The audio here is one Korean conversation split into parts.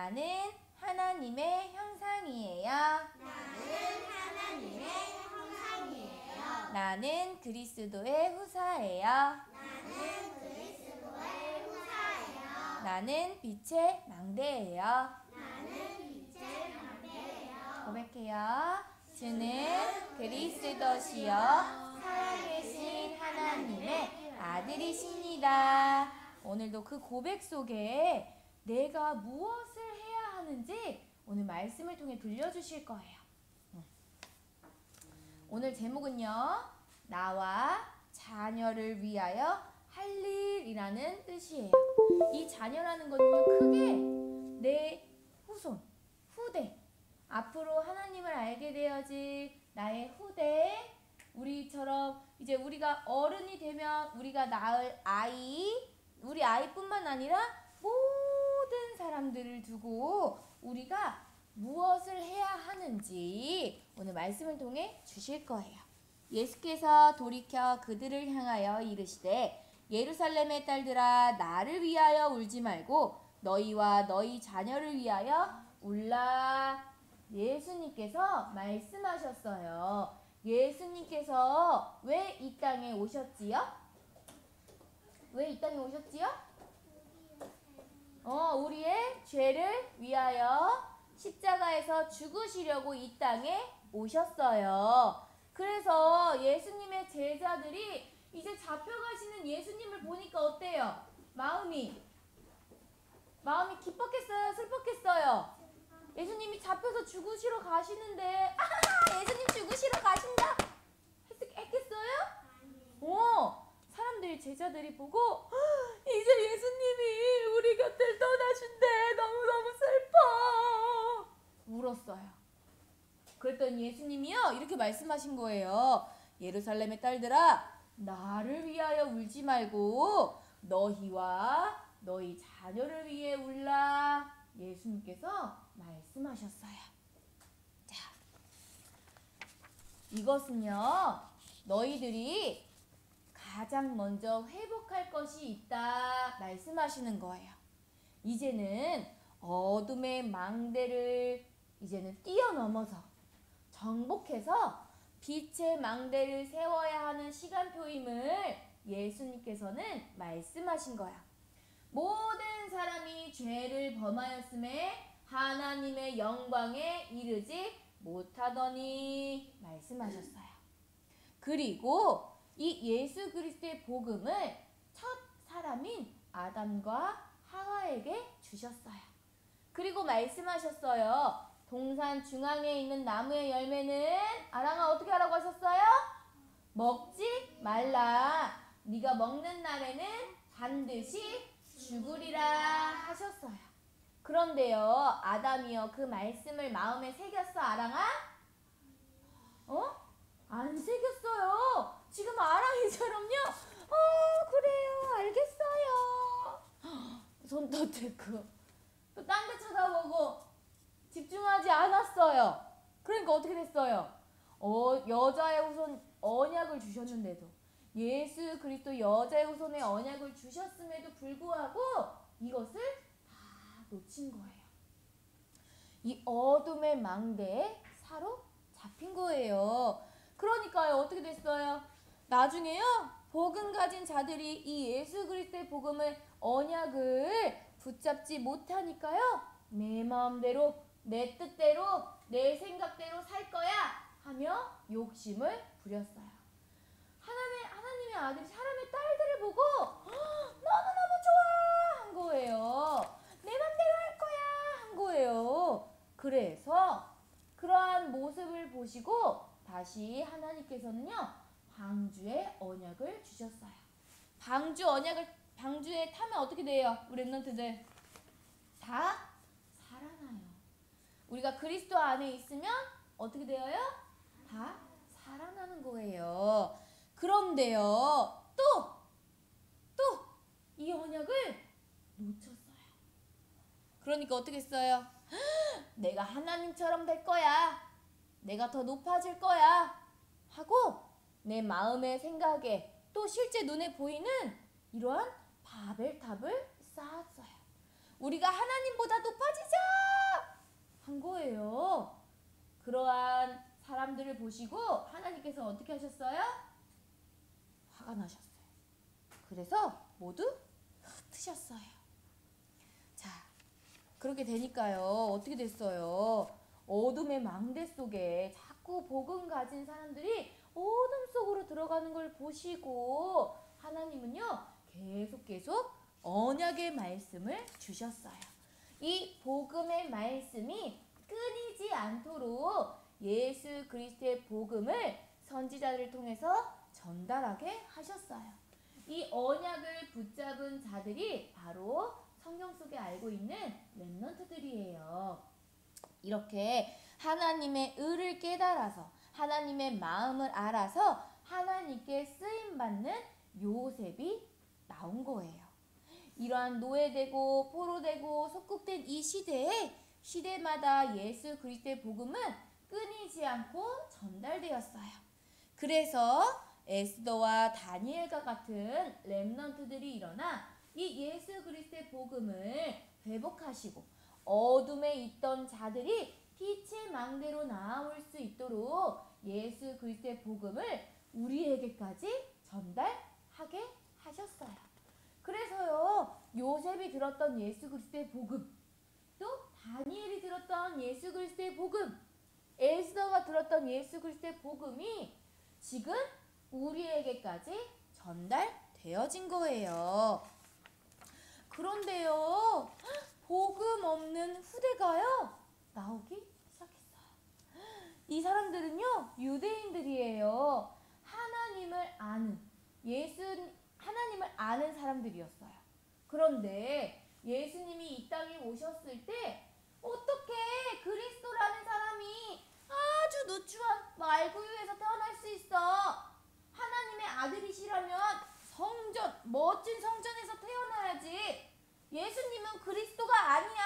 나는 하나님의 형상이에요. 나는 하나님의 형상이에요. 나는 그리스도의 후사예요. 나는 그리스도의 후사예요. 나는 빛의 망대예요. 나는 빛의 망대예요. 고백해요. 주는 그리스도시요 살아계신 하나님의 아들이십니다. 오늘도 그 고백 속에 내가 무엇을 해야 하는지 오늘 말씀을 통해 들려주실 거예요. 오늘 제목은요, 나와 자녀를 위하여 할 일이라는 뜻이에요. 이 자녀라는 거는요, 크게 내 후손, 후대, 앞으로 하나님을 알게 되어질 나의 후대, 우리처럼 이제 우리가 어른이 되면 우리가 낳을 아이, 우리 아이뿐만 아니라 모든 사람들을 두고 우리가 무엇을 해야 하는지 오늘 말씀을 통해 주실 거예요. 예수께서 돌이켜 그들을 향하여 이르시되 예루살렘의 딸들아 나를 위하여 울지 말고 너희와 너희 자녀를 위하여 울라. 예수님께서 말씀하셨어요. 예수님께서 왜 이 땅에 오셨지요? 왜 이 땅에 오셨지요? 우리의 죄를 위하여 십자가에서 죽으시려고 이 땅에 오셨어요. 그래서 예수님의 제자들이 이제 잡혀가시는 예수님을 보니까 어때요? 마음이 기뻤겠어요? 슬펐겠어요? 예수님이 잡혀서 죽으시러 가시는데 예수님 죽으시러 가신다 했겠어요? 사람들이 제자들이 보고 이제 예수님이 우리 곁을 떠나신대. 너무너무 슬퍼. 울었어요. 그랬더니 예수님이요 이렇게 말씀하신 거예요. 예루살렘의 딸들아 나를 위하여 울지 말고 너희와 너희 자녀를 위해 울라. 예수님께서 말씀하셨어요. 자, 이것은요 너희들이 가장 먼저 회복할 것이 있다 말씀하시는 거예요. 이제는 어둠의 망대를 이제는 뛰어넘어서 정복해서 빛의 망대를 세워야 하는 시간표임을 예수님께서는 말씀하신 거야. 모든 사람이 죄를 범하였음에 하나님의 영광에 이르지 못하더니 말씀하셨어요. 그리고 이 예수 그리스도의 복음을 첫 사람인 아담과 하와에게 주셨어요. 그리고 말씀하셨어요. 동산 중앙에 있는 나무의 열매는 아랑아 어떻게 하라고 하셨어요? 먹지 말라. 네가 먹는 날에는 반드시 죽으리라 하셨어요. 그런데요 아담이요 그 말씀을 마음에 새겼어 아랑아? 안 새겼어요. 지금 아랑이처럼요. 그래요 알겠어요. 손 떠들고 또 딴 데 쳐다보고 집중하지 않았어요. 그러니까 어떻게 됐어요? 여자의 후손 언약을 주셨는데도 예수 그리스도 여자의 후손의 언약을 주셨음에도 불구하고 이것을 다 놓친 거예요. 이 어둠의 망대에 사로잡힌 거예요. 그러니까요 어떻게 됐어요? 나중에요 복음 가진 자들이 이 예수 그리스도의 복음을 언약을 붙잡지 못하니까요 내 마음대로 내 뜻대로 내 생각대로 살 거야 하며 욕심을 부렸어요. 하나님의 아들이 사람의 딸들을 보고 너무너무 좋아 한 거예요. 내 맘대로 할 거야 한 거예요. 그래서 그러한 모습을 보시고 다시 하나님께서는요 방주의 언약을 주셨어요. 방주에 타면 어떻게 돼요? 우리 랩런트들 다 살아나요. 우리가 그리스도 안에 있으면 어떻게 되어요? 다 살아나는 거예요. 그런데요 또 이 언약을 놓쳤어요. 그러니까 어떻게 했어요? 내가 하나님처럼 될 거야. 내가 더 높아질 거야. 하고 내 마음의 생각에 또 실제 눈에 보이는 이러한 바벨탑을 쌓았어요. 우리가 하나님보다 높아지자 사람들을 보시고 하나님께서 어떻게 하셨어요? 화가 나셨어요. 그래서 모두 흩으셨어요. 자, 그렇게 되니까요. 어떻게 됐어요? 어둠의 망대 속에 자꾸 복음 가진 사람들이 어둠 속으로 들어가는 걸 보시고 하나님은요, 계속 언약의 말씀을 주셨어요. 이 복음의 말씀이 끊이지 않도록 예수 그리스도의 복음을 선지자들을 통해서 전달하게 하셨어요. 이 언약을 붙잡은 자들이 바로 성경 속에 알고 있는 렘넌트들이에요. 이렇게 하나님의 의를 깨달아서 하나님의 마음을 알아서 하나님께 쓰임받는 요셉이 나온 거예요. 이러한 노예되고 포로되고 속국된 이 시대마다 예수 그리스도의 복음은 끊이지 않고 전달되었어요. 그래서 에스더와 다니엘과 같은 렘넌트들이 일어나 이 예수 그리스도의 복음을 회복하시고 어둠에 있던 자들이 빛의 망대로 나올 수 있도록 예수 그리스도의 복음을 우리에게까지 전달하게 하셨어요. 그래서요, 요셉이 들었던 예수 그리스도의 복음, 또 다니엘이 들었던 예수 그리스도의 복음, 에스더가 들었던 예수 그리스도의 복음이 지금 우리에게까지 전달되어진 거예요. 그런데요, 복음 없는 후대가요, 나오기 시작했어요. 이 사람들은요, 유대인들이에요. 하나님을 아는 사람들이었어요. 그런데 예수님이 이 땅에 오셨을 때 어떻게 그리스도라는 사람이 아주 누추한 말구유에서 태어날 수 있어? 하나님의 아들이시라면 멋진 성전에서 태어나야지. 예수님은 그리스도가 아니야.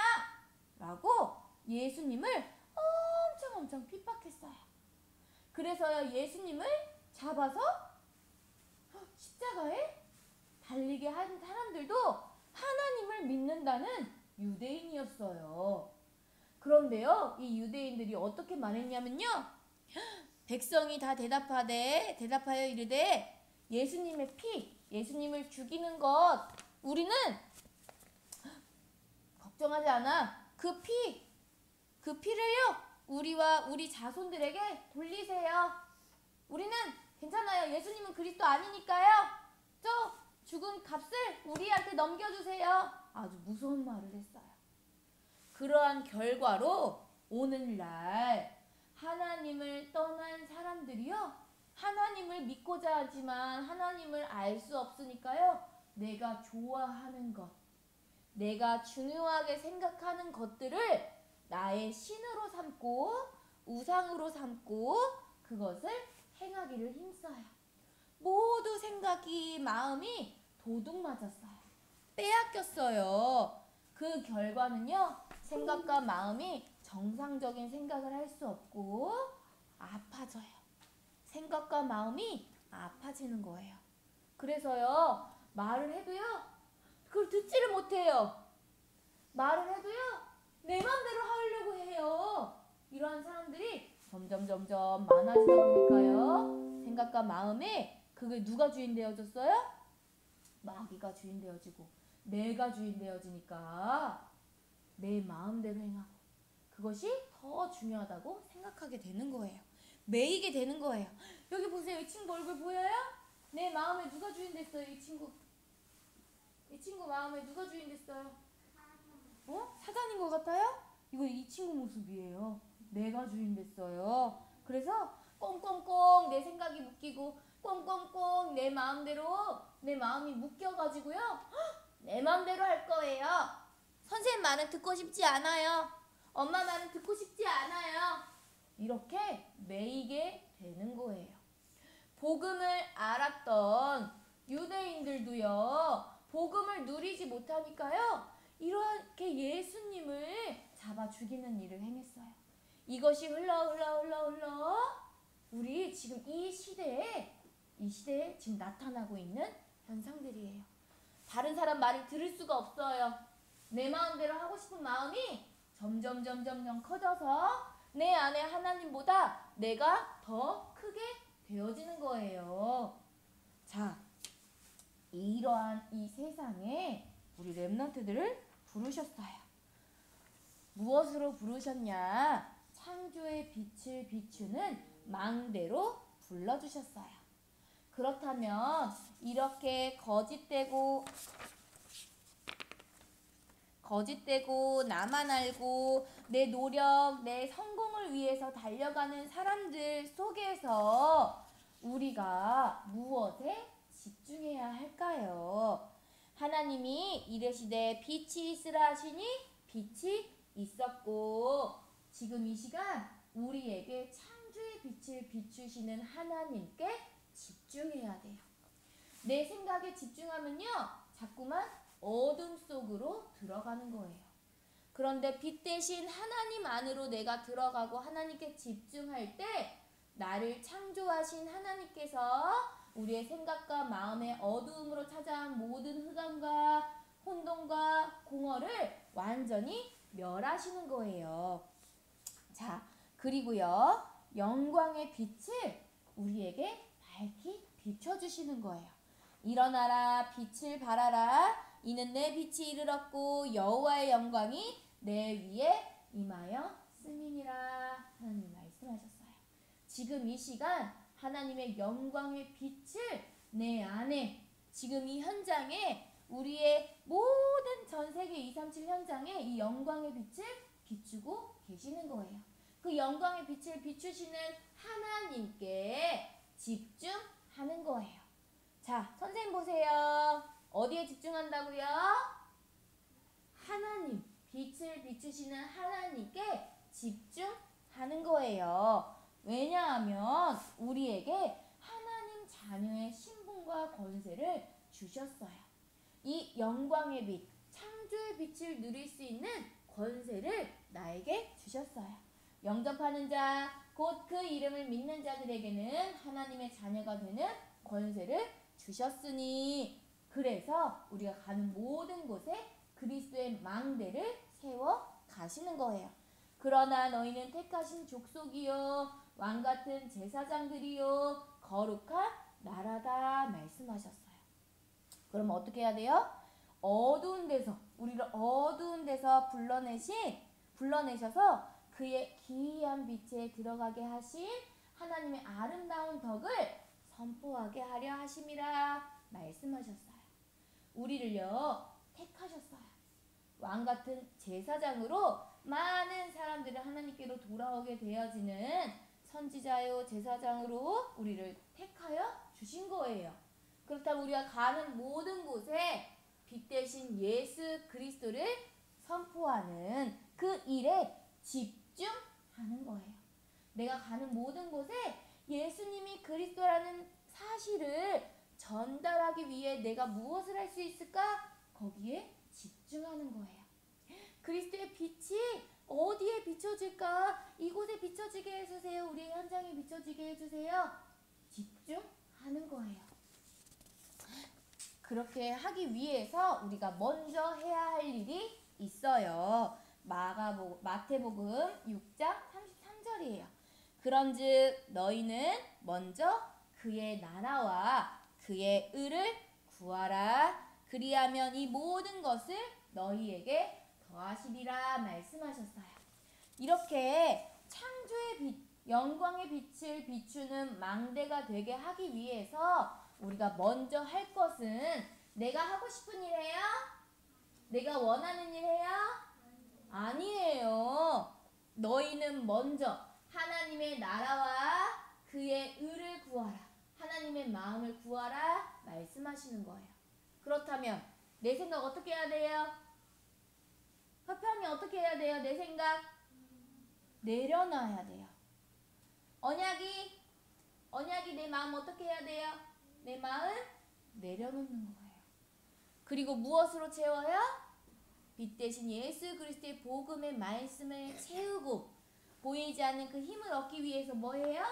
라고 예수님을 엄청 핍박했어요. 그래서 예수님을 잡아서 십자가에 달리게 한 사람들도 하나님을 믿는다는 유대인이었어요. 그런데요, 이 유대인들이 어떻게 말했냐면요, 백성이 다 대답하여 이르되 예수님의 피, 예수님을 죽이는 것 우리는 걱정하지 않아. 그 피를요, 우리와 우리 자손들에게 돌리세요. 우리는 괜찮아요. 예수님은 그리스도 아니니까요. 저 죽은 값을 우리한테 넘겨주세요. 아주 무서운 말을 했어요. 그러한 결과로 오늘날 하나님을 떠난 사람들이요, 하나님을 믿고자 하지만 하나님을 알 수 없으니까요, 내가 좋아하는 것, 내가 중요하게 생각하는 것들을 나의 신으로 삼고 우상으로 삼고 그것을 행하기를 힘써요. 모두 생각이, 마음이 도둑 맞았어요. 빼앗겼어요. 그 결과는요, 생각과 마음이 정상적인 생각을 할 수 없고 아파져요. 생각과 마음이 아파지는 거예요. 그래서요, 말을 해도요, 그걸 듣지를 못해요. 말을 해도요, 내 맘대로 하려고 해요. 이러한 사람들이 점점 많아지다 보니까요, 생각과 마음에 그게 누가 주인 되어졌어요? 마귀가 주인 되어지고 내가 주인 되어지니까 내 마음대로 행하고 그것이 더 중요하다고 생각하게 되는 거예요. 매이게 되는 거예요. 여기 보세요. 이 친구 얼굴 보여요? 내 마음에 누가 주인 됐어요? 이 친구 마음에 누가 주인 됐어요? 사단인 것 같아요? 이거 이 친구 모습이에요. 내가 주인 됐어요. 그래서 꽁꽁꽁 내 생각이 묶이고 꽁꽁꽁 내 마음이 묶여가지고요, 내 마음대로 할 거예요. 선생님 말은 듣고 싶지 않아요. 엄마 말은 듣고 싶지 않아요. 이렇게 매이게 되는 거예요. 복음을 알았던 유대인들도요, 복음을 누리지 못하니까요, 이렇게 예수님을 잡아 죽이는 일을 행했어요. 이것이 흘러 우리 지금 이 시대에 지금 나타나고 있는 현상들이에요. 다른 사람 말을 들을 수가 없어요. 내 마음대로 하고 싶은 마음이 점점 커져서 내 안에 하나님보다 내가 더 크게 되어지는 거예요. 자, 이러한 이 세상에 우리 렘넌트들을 부르셨어요. 무엇으로 부르셨냐? 창조의 빛을 비추는 망대로 불러주셨어요. 그렇다면 이렇게 거짓되고 나만 알고 내 노력, 내 성공을 위해서 달려가는 사람들 속에서 우리가 무엇에 집중해야 할까요? 하나님이 이르시되 빛이 있으라 하시니 빛이 있었고, 지금 이 시간 우리에게 창조의 빛을 비추시는 하나님께 집중해야 돼요. 내 생각에 집중하면요, 자꾸만 어둠 속으로 들어가는 거예요. 그런데 빛 대신 하나님 안으로 내가 들어가고 하나님께 집중할 때 나를 창조하신 하나님께서 우리의 생각과 마음의 어두움으로 찾아온 모든 흑암과 혼돈과 공허를 완전히 멸하시는 거예요. 자, 그리고요, 영광의 빛을 우리에게 밝히 비춰주시는 거예요. 일어나라, 빛을 발하라. 이는 내 빛이 이르렀고 여호와의 영광이 내 위에 임하여 씀이니라. 하나님 말씀하셨어요. 지금 이 시간 하나님의 영광의 빛을 내 안에, 지금 이 현장에, 우리의 모든 전세계 237 현장에 이 영광의 빛을 비추고 계시는 거예요. 그 영광의 빛을 비추시는 하나님께 집중하는 거예요. 자, 선생님 보세요. 어디에 집중한다고요? 하나님, 빛을 비추시는 하나님께 집중하는 거예요. 왜냐하면 우리에게 하나님 자녀의 신분과 권세를 주셨어요. 이 영광의 빛, 창조의 빛을 누릴 수 있는 권세를 나에게 주셨어요. 영접하는 자, 곧 그 이름을 믿는 자들에게는 하나님의 자녀가 되는 권세를 주셨으니, 그래서 우리가 가는 모든 곳에 그리스도의 망대를 세워 가시는 거예요. 그러나 너희는 택하신 족속이요 왕같은 제사장들이요 거룩한 나라다 말씀하셨어요. 그럼 어떻게 해야 돼요? 어두운 데서, 우리를 어두운 데서 불러내셔서 그의 기이한 빛에 들어가게 하신 하나님의 아름다운 덕을 선포하게 하려 하심이라 말씀하셨어요. 우리를요 택하셨어요. 왕같은 제사장으로 많은 사람들을 하나님께로 돌아오게 되어지는 선지자요 제사장으로 우리를 택하여 주신 거예요. 그렇다면 우리가 가는 모든 곳에 빛 대신 예수 그리스도를 선포하는 그 일에 집중하는 거예요. 내가 가는 모든 곳에 예수님이 그리스도라는 사실을 전달하기 위해 내가 무엇을 할 수 있을까? 거기에 집중하는 거예요. 그리스도의 빛이 어디에 비춰질까? 이곳에 비춰지게 해주세요. 우리 현장에 비춰지게 해주세요. 집중하는 거예요. 그렇게 하기 위해서 우리가 먼저 해야 할 일이 있어요. 마태복음 6장 33절이에요. 그런즉 너희는 먼저 그의 나라와 그의 의를 구하라. 그리하면 이 모든 것을 너희에게 더하시리라 말씀하셨어요. 이렇게 창조의 빛, 영광의 빛을 비추는 망대가 되게 하기 위해서 우리가 먼저 할 것은, 내가 하고 싶은 일 해요? 내가 원하는 일 해요? 아니에요. 너희는 먼저 하나님의 나라와 그의 의를 구하라. 하나님의 마음을 구하라 말씀하시는 거예요. 그렇다면 내 생각 어떻게 해야 돼요? 화평이 어떻게 해야 돼요? 내 생각 내려놔야 돼요. 언약이 내 마음 어떻게 해야 돼요? 내 마음 내려놓는 거예요. 그리고 무엇으로 채워요? 빛 대신 예수 그리스도의 복음의 말씀을 채우고, 보이지 않는 그 힘을 얻기 위해서 뭐예요?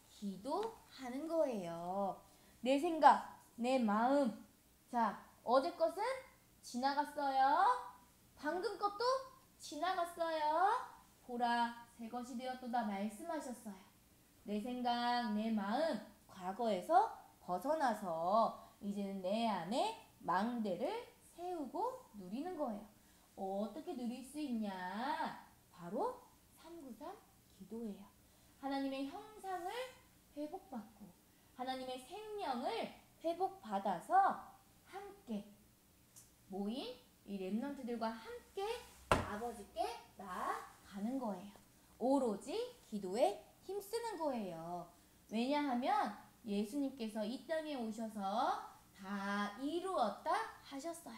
기도하는 거예요. 내 생각, 내 마음. 자, 어제 것은 지나갔어요. 방금 것도 지나갔어요. 보라 새 것이 되었도다 말씀하셨어요. 내 생각 내 마음 과거에서 벗어나서 이제는 내 안에 망대를 세우고 누리는 거예요. 어떻게 누릴 수 있냐? 바로 393 기도예요. 하나님의 형상을 회복받고 하나님의 생명을 회복받아서 함께 모인 이 렘넌트들과 함께 아버지께 나아가는 거예요. 오로지 기도에 힘쓰는 거예요. 왜냐하면 예수님께서 이 땅에 오셔서 다 이루었다 하셨어요.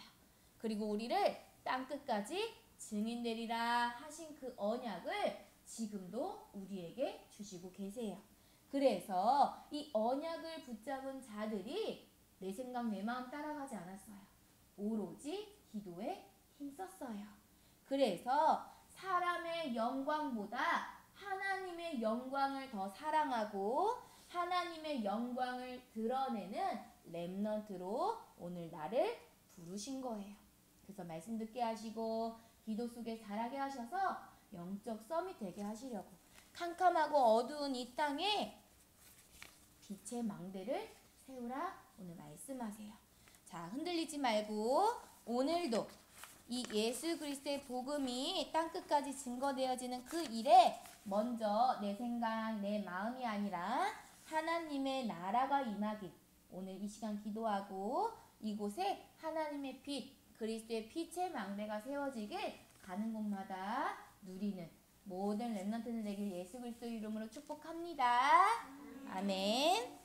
그리고 우리를 땅끝까지 증인 되리라 하신 그 언약을 지금도 우리에게 주시고 계세요. 그래서 이 언약을 붙잡은 자들이 내 생각 내 마음 따라가지 않았어요. 오로지 기도에 힘썼어요. 그래서 사람의 영광보다 하나님의 영광을 더 사랑하고 하나님의 영광을 드러내는 렘넌트로 오늘 나를 부르신 거예요. 그래서 말씀 듣게 하시고 기도 속에 자라게 하셔서 영적 썸이 되게 하시려고 캄캄하고 어두운 이 땅에 빛의 망대를 세우라 오늘 말씀하세요. 자, 흔들리지 말고 오늘도 이 예수 그리스도의 복음이 땅끝까지 증거되어지는 그 일에 먼저 내 생각, 내 마음이 아니라 하나님의 나라가 임하길 오늘 이 시간 기도하고 이곳에 하나님의 빛, 그리스도의 빛의 망대가 세워지길 가는 곳마다 누리는 모든 렘넌트들 되길 예수 그리스도 이름으로 축복합니다. 아멘.